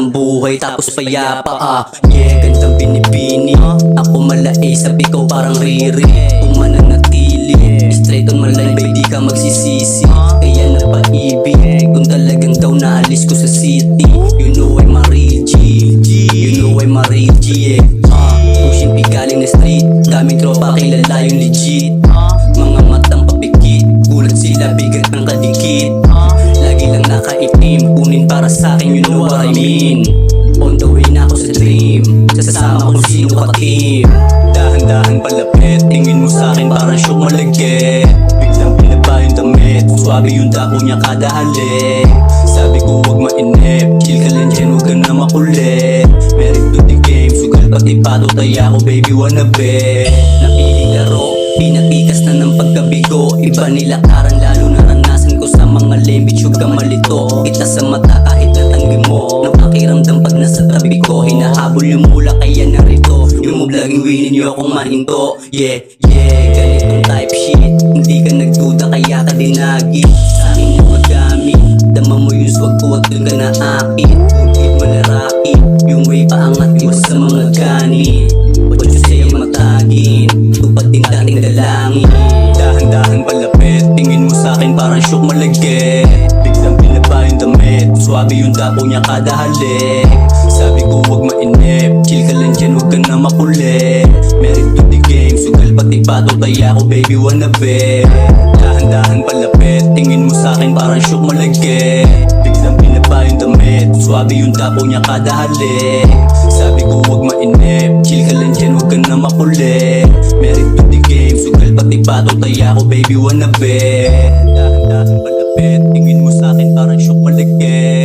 ng buhay tapos payapa Yeah, gandang binibini Ako malay, sabi ko parang riri Kung mananatili Straight on my line, baby, di ka magsisisi Kaya napaibig Kung talagang daw naalis ko sa city You know I'm a real G You know I'm a real G Pushing pigaling na street Daming tropa, kilala yung legit Mga matang papikit Gulat sila, bigat ng kadikit Lagi lang nakaitim Kunin para sa'kin, you know what I mean On the way na ako sa dream Sasama kung sino ka team Dahan-dahan palapit Tingin mo sa'kin parang syok malagkit Biglang pinaba yung damit Swabe yung dako niya kada halik Sabi ko wag mainip Chill ka lang dyan, wag ka na makulit Merit to the game Sugal pati pato taya ko baby wanna bet Napiling laro Pinatikas na ng pagkabigo Iba nila karang lalo naranasan ko sa mga lame bitch huwag ka malito Kita sa mata kahit natanggi mo Napakiramdam pag nasa tabi ko Hinahabol yung mula kaya narito Yung move laging winin nyo akong mahinto Yeah, ganitong type shit Hindi ka nagduda kaya ka dinagi Sa akin yung magamit Dama mo yung swag ko at dun ka naakit Bukit malaraki Yung way paangat iwas sa mga gani What you say matagin Tupad din dating dalangin Dahan-dahan palapit Tingin mo sa'kin parang syok malagkit Biglang pinaba yung damit Swabe yung dako niya kada halik Sabi ko wag mainip Chill ka lang dyan wag ka na makulit Merit to the game Sugal pati pato kaya ko baby wanna bet Dahan-dahan palapit Tingin mo sa'kin parang syok malagkit Biglang pinaba yung damit Swabe yung dako niya kada halik Sabi ko wag mainip Chill ka lang dyan wag ka na makulit Merit to the game Sugal pati pato kaya ko baby wanna bet Dahan-dahan palapit Tingin mo sa'kin parang syok malagkit